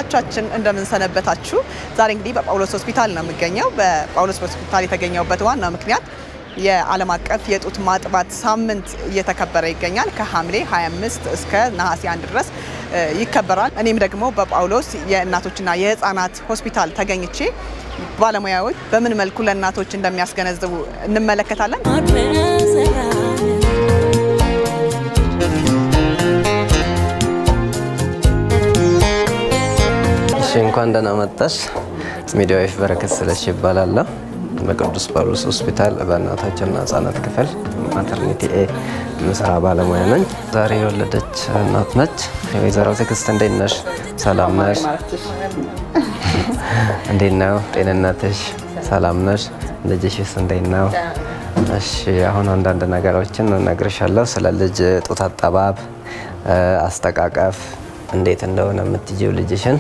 ተመልካቾቻችን እንደምን ሰነበታችሁ ዛሬ እንግዲህ በጳውሎስ ሆስፒታል ነው የምገኘው በጳውሎስ ሆስፒታል የተገኘውበት ዋናው ምክንያት የዓለም አቀፍ የጡት ማጥባት ሳምንት እየተከበረ ይገኛል ከሐምሌ 25 እስከ ነሐሴ 1 ድረስ ይከበራል እኔም ደግሞ በጳውሎስ የእናቶችና የህፃናት ሆስፒታል ተገኝቼ ባለሙያዎች በምን መልኩ ለእናቶች እንደሚያስገነዝቡ እንመለከታለን እንኳን ደህና መጣሽ ሚዲያዊፍ በረከት ስለሽ ይባላል በቅዱስ ጳውሎስ ሆስፒታል በእናቶችና ህፃናት ክፍል ማተርኒቲ መስራ ባለሙያ ነኝ ዛሬ የወለደች እናት ነች ወይዘሮ ትዕግስት እንዴት ነሽ ሰላም ነሽ እንዴት ነው ጤንነትሽ ሰላም ነሽ ልጅሽስ እንዴት ነው እሺ አሁን አንዳንድ ነገሮችን እነግርሻለሁ ስለ ልጅ ጡት አጠባብ አስተቃቀፍ እንዴት እንደሆነ የምትጂው ልጅሽን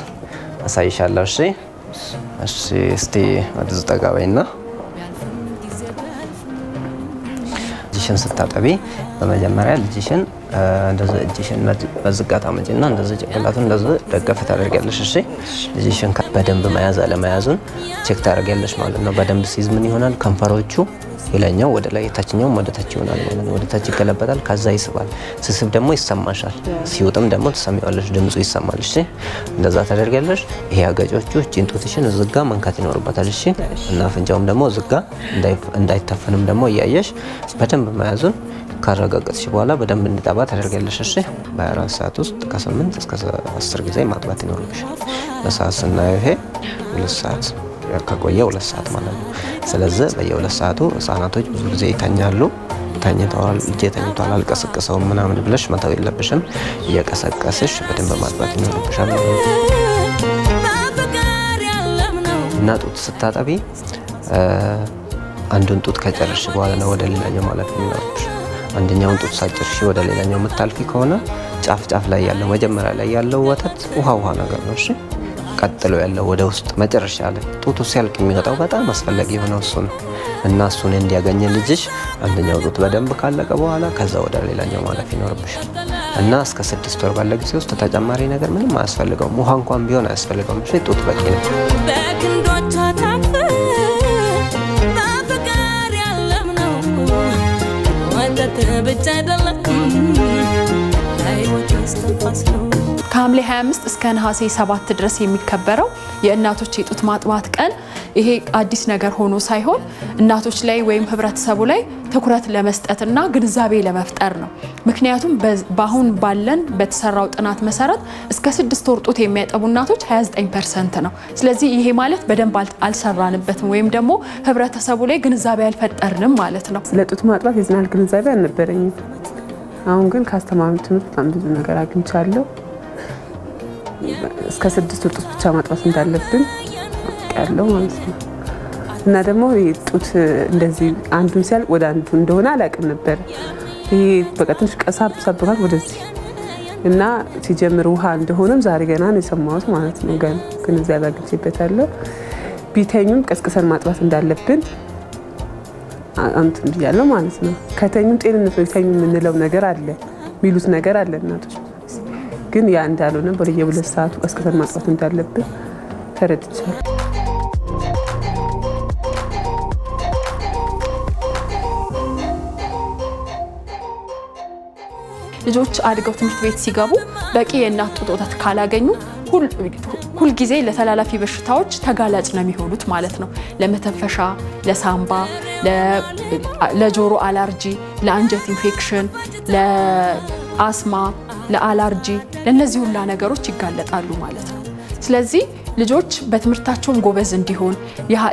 አሳይሻለሁ እሺ እስቲ ወደዚህ ተጋባይና ልጅሽን ስታጠቢ በመጀመሪያ ልጅሽን እንደዚህ እጅሽን በዝጋታ መጪና እንደዚህ ጭንቅላቱን እንደዚህ ደገፍ ታደርጊያለሽ እሺ ልጅሽን በደንብ መያዝ አለመያዙን ቼክ ታደርጊያለሽ ማለት ነው በደንብ ሲዝ ምን ይሆናል ከንፈሮቹ ይለኛው ወደ ላይ ታችኛው ወደ ታች ይሆናል ማለት ነው ወደ ታች ይገለበጣል ከዛ ይስባል ስስብ ደግሞ ይሰማሻል ሲውጥም ደግሞ ተሰሚዋለሽ ድምጹ ይሰማል እሺ እንደዛ ታደርጊያለሽ ይሄ አገጮቹ ጭንጡትሽን ዝጋ መንካት ይኖርባታል እሺ እና ፍንጫውም ደግሞ ዝጋ እንዳይታፈንም ደግሞ ያያየሽ በደንብ መያዙን ካረጋገጥሽ በኋላ በደንብ እንድጣባ ታደርጊያለሽ እሺ በ4 ሰዓት ውስጥ ከ8 እስከ 10 ጊዜ ማጥባት ይኖርብሻል ለሰዓት ስናየው ይሄ 2 ሰዓት ከቆየ 2 ሰዓት ማለት ነው ስለዚህ በየ2 ሰዓቱ ህፃናቶች ብዙ ጊዜ ይተኛሉ ተኝተዋል እየተኝቷል አልቀሰቀሰው ምናምን ብለሽ መተው የለብሽም እየቀሰቀስሽ በደንብ ማጥባት ይኖርብሻል እና ጡት ስታጠቢ አንዱን ጡት ከጨረሽ በኋላ ነው ወደ ሌላኛው ማለት ነው አንደኛውን ጡት ሳጨርሽ ወደ ሌላኛው መታልፊ ከሆነ ጫፍ ላይ ያለው መጀመሪያ ላይ ያለው ወተት ውሃ ነገር ነው እሺ ቀጥሎ ያለው ወደ ውስጥ መጨረሻ ላይ ጡቱ ሲያልቅ የሚወጣው በጣም አስፈላጊ የሆነው እሱ ነው እና እሱን እንዲያገኝ ልጅሽ አንደኛው ጡት በደንብ ካለቀ በኋላ ከዛ ወደ ሌላኛው ማለት ይኖርብሻል እና እስከ 6 ወር ባለ ጊዜ ውስጥ ተጨማሪ ነገር ምንም አያስፈልገውም ውሃ እንኳን ቢሆን አያስፈልገውም እሺ ጡት በቂ ነው በክንዶቿ ታፍ በፍቅር ያለምነው ወተት ብቻ አይደለም አይወት አስተፋስለው ከሐምሌ 25 እስከ ነሐሴ 7 ድረስ የሚከበረው የእናቶች የጡት ማጥባት ቀን ይሄ አዲስ ነገር ሆኖ ሳይሆን እናቶች ላይ ወይም ህብረተሰቡ ላይ ትኩረት ለመስጠትና ግንዛቤ ለመፍጠር ነው ምክንያቱም በአሁን ባለን በተሰራው ጥናት መሰረት እስከ 6 ወር ጡት የሚያጠቡ እናቶች 29% ነው ስለዚህ ይሄ ማለት በደንብ አልሰራንበትም ወይም ደግሞ ህብረተሰቡ ላይ ግንዛቤ አልፈጠርንም ማለት ነው ለጡት ማጥባት የዝናል ግንዛቤ አልነበረኝም አሁን ግን ካስተማሪው ትምህርት በጣም ብዙ ነገር አግኝቻለሁ እስከ 6 ወር ጡት ብቻ ማጥባት እንዳለብን ያለው ማለት ነው እና ደግሞ ጡት እንደዚህ አንዱን ሲያልቅ ወደ አንዱ እንደሆነ አላቅም ነበር ይሄ በቃ ትንሽ ቀሳብ ሰብሯል ወደዚህ እና ሲጀምር ውሃ እንደሆነም ዛሬ ገና ነው የሰማሁት ማለት ነው ግን እዛ አግኝቼበታለሁ ቢተኙም ቀስቅሰን ማጥባት እንዳለብን አንተም ይያለው ማለት ነው ከተኙም ጤንነት ነው ይተኙ ምንለው ነገር አለ ሚሉት ነገር አለ እናቶች ግን ያ እንዳልሆነ በየ2 ሰዓቱ ቀስቅሰን ማጥባት እንዳለብን ተረድቻለሁ ልጆች አድገው ትምህርት ቤት ሲገቡ በቂ የእናት ጡት ወተት ካላገኙ ሁሉ ጊዜ ለተላላፊ በሽታዎች ተጋላጭ ነው የሚሆኑት ማለት ነው ለመተንፈሻ ለሳምባ ለጆሮ አለርጂ ለአንጀት ኢንፌክሽን ለአስማ ለአለርጂ ለነዚህ ሁሉ ነገሮች ይጋለጣሉ ማለት ነው ስለዚህ ልጆች በትምህርታቸው ጎበዝ እንዲሆን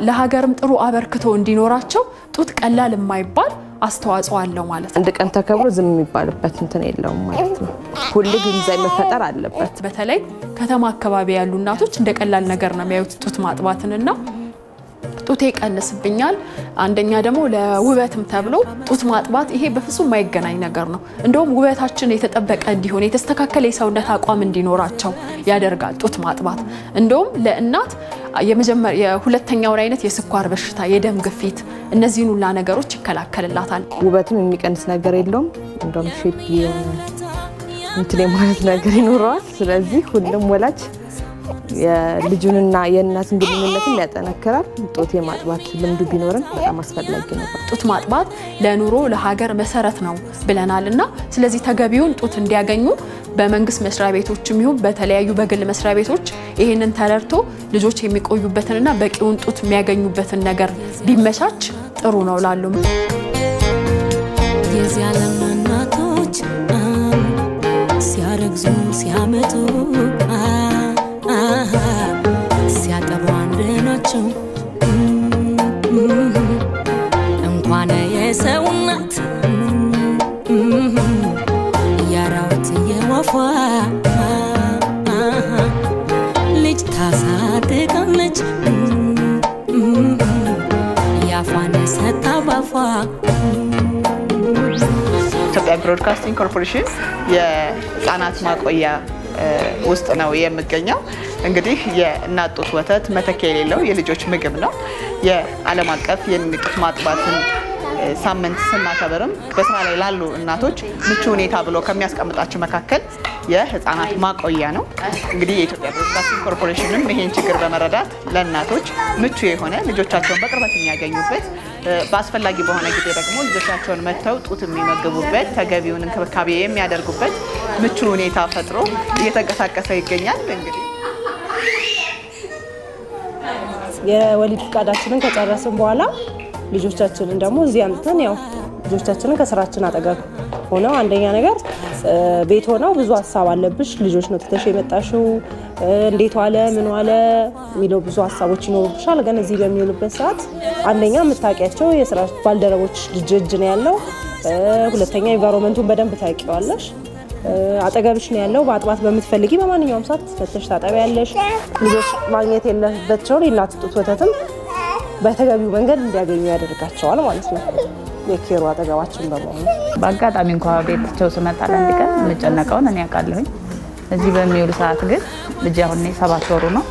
ለሀገርም ጥሩ አበርክቶ እንዲኖራቸው ጡት ቀላል የማይባል አስተዋጽኦ አለው ማለት ነው አንድ ቀን ተከብሮ ዝም የሚባልበት እንትን የለውም ማለት ነው ሁሉ ግንዛቤ መፈጠር አለበት በተለይ ከተማ አካባቢ ያሉ እናቶች እንደ ቀላል ነገር ነው የሚያዩት ጡት ማጥባትንና ጡቴ ቀንስብኛል አንደኛ ደግሞ ለውበትም ተብሎ ጡት ማጥባት ይሄ በፍጹም ማይገናኝ ነገር ነው እንደውም ውበታችን የተጠበቀ እንዲሆን የተስተካከለ የሰውነት አቋም እንዲኖራቸው ያደርጋል ጡት ማጥባት እንደውም ለእናት የሁለተኛው አይነት የስኳር በሽታ የደም ግፊት እነዚህን ሁሉ ነገሮች ይከላከልላታል ውበትም የሚቀንስ ነገር የለውም እንደውም ሼፕ እንትን ማለት ነገር ይኖራል ስለዚህ ሁሉም ወላጅ የልጁንና የእናትን ግንኙነትን ያጠነክራል። ጡት የማጥባት ልምዱ ቢኖርን በጣም አስፈላጊ ነው። ጡት ማጥባት ለኑሮ ለሀገር መሰረት ነው ብለናልና ስለዚህ ተገቢውን ጡት እንዲያገኙ በመንግስት መስሪያ ቤቶችም ይሁን በተለያዩ በግል መስሪያ ቤቶች ይሄንን ተረድቶ ልጆች የሚቆዩበትንና በቂውን ጡት የሚያገኙበትን ነገር ቢመቻች ጥሩ ነው ላሉ የዚህ ዓለም እናቶች ሲያረግዙ ሲያመጡ ሲያጠቡ አንድ ናቸው እንኳን የሰው እናት ያራውት የወፏ ልጅ ታሳድጋለች ያፏን ሰጣ ባፏ ኢትዮጵያ ብሮድካስቲንግ ኮርፖሬሽን የህፃናት ማቆያ ውስጥ ነው የሚገኘው። እንግዲህ የእናት ጡት ወተት መተኪያ የሌለው የልጆች ምግብ ነው። የዓለም አቀፍ የጡት ማጥባትን ሳምንት ስናከብርም በስራ ላይ ላሉ እናቶች ምቹ ሁኔታ ብሎ ከሚያስቀምጣቸው መካከል የህፃናት ማቆያ ነው። እንግዲህ የኢትዮጵያ ብሮድካስቲንግ ኮርፖሬሽንም ይሄን ችግር በመረዳት ለእናቶች ምቹ የሆነ ልጆቻቸውን በቅርበት የሚያገኙበት በአስፈላጊ በሆነ ጊዜ ደግሞ ልጆቻቸውን መተው ጡት የሚመገቡበት ተገቢውን እንክብካቤ የሚያደርጉበት ምቹ ሁኔታ ፈጥሮ እየተንቀሳቀሰ ይገኛል። እንግዲህ የወሊድ ፍቃዳችንን ከጨረስን በኋላ ልጆቻችንን ደግሞ እዚህ አምጥተን ያው ልጆቻችንን ከስራችን አጠገብ ሆነው አንደኛ ነገር ቤት ሆነው ብዙ ሀሳብ አለብሽ ልጆች ነው ተተሽ የመጣሽው እንዴት ዋለ ምን ዋለ የሚለው ብዙ ሀሳቦች ይኖሩብሻል። ግን እዚህ በሚውልበት ሰዓት አንደኛ የምታውቂያቸው የስራ ባልደረቦች ልጅ ነው ያለው፣ ሁለተኛ ኢንቫይሮንመንቱን በደንብ ታውቂዋለሽ፣ አጠገብሽ ነው ያለው። በአጥባት በምትፈልጊ በማንኛውም ሰዓት ተተሽ ታጠቢያለሽ። ልጆች ማግኘት የለባቸውን የእናት ጡት ወተትም በተገቢው መንገድ እንዲያገኙ ያደርጋቸዋል ማለት ነው። የኬሩ አጠገባችን በመሆኑ በአጋጣሚ እንኳን ቤታቸው ስመጣ ለአንድ ቀን የምጨነቀውን እኔ አውቃለሁኝ። እዚህ በሚውል ሰዓት ግን ልጅ አሁን 7 ወሩ ነው።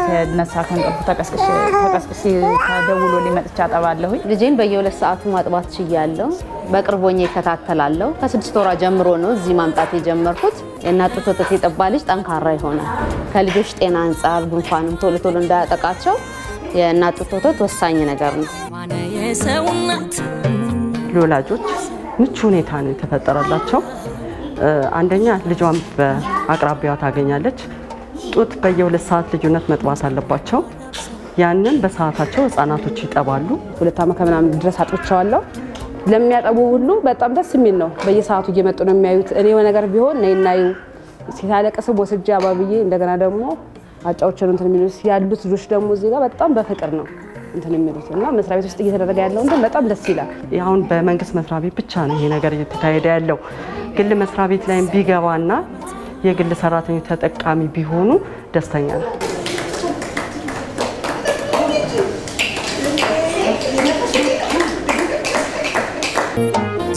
ከነሳ ከንቀፉ ተቀስቅሼ ተደውሎ ሊመጥቻ አጠባለሁኝ። ልጄን በየ2 ሰዓቱ ማጥባት ችያለሁ። በቅርቦኝ ይከታተላለሁ። ከ6 ወራ ጀምሮ ነው እዚህ ማምጣት የጀመርኩት። የእናት ጡት ወተት የጠባ ልጅ ጠንካራ ይሆናል። ከልጆች ጤና አንፃር ጉንፋንም ቶሎ ቶሎ እንዳያጠቃቸው የእናት ጡት ወተት ወሳኝ ነገር ነው። ለወላጆች ምቹ ሁኔታ ነው የተፈጠረላቸው። አንደኛ ልጇን በአቅራቢያዋ ታገኛለች። ጡት በየ2 ሰዓት ልዩነት መጥባት አለባቸው። ያንን በሰዓታቸው ህፃናቶች ይጠባሉ። 2 ዓመት ከምናምን ድረስ አጥብቻለሁ። ለሚያጠቡ ሁሉ በጣም ደስ የሚል ነው። በየሰዓቱ እየመጡ ነው የሚያዩት። እኔ የሆነ ነገር ቢሆን ነይናዩ ሲታለቀስ ወስጄ አባብዬ እንደገና ደግሞ አጫዎችን እንትን የሚሉት ያሉት ልጆች ደግሞ እዚህ ጋር በጣም በፍቅር ነው እንትን የሚሉት እና መስሪያ ቤት ውስጥ እየተደረገ ያለው እንትን በጣም ደስ ይላል። አሁን በመንግስት መስሪያ ቤት ብቻ ነው ይሄ ነገር እየተካሄደ ያለው። ግል መስሪያ ቤት ላይም ቢገባና የግል ሰራተኞች ተጠቃሚ ቢሆኑ ደስተኛ ነው።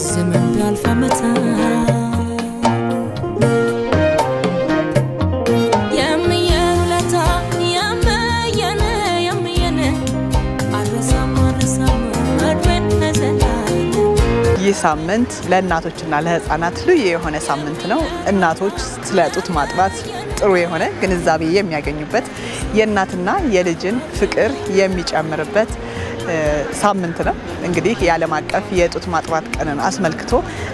ዘመን ቢያልፍ ዓመታት ይህ ሳምንት ለእናቶችና ለህፃናት ልዩ የሆነ ሳምንት ነው። እናቶች ስለ ጡት ማጥባት ጥሩ የሆነ ግንዛቤ የሚያገኙበት የእናትና የልጅን ፍቅር የሚጨምርበት ሳምንት ነው። እንግዲህ የዓለም አቀፍ የጡት ማጥባት ቀንን አስመልክቶ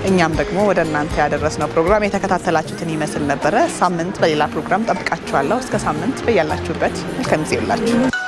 እኛም ደግሞ ወደ እናንተ ያደረስነው ፕሮግራም የተከታተላችሁትን ይመስል ነበረ። ሳምንት በሌላ ፕሮግራም ጠብቃችኋለሁ። እስከ ሳምንት በያላችሁበት መልካም ጊዜ ይሁንላችሁ።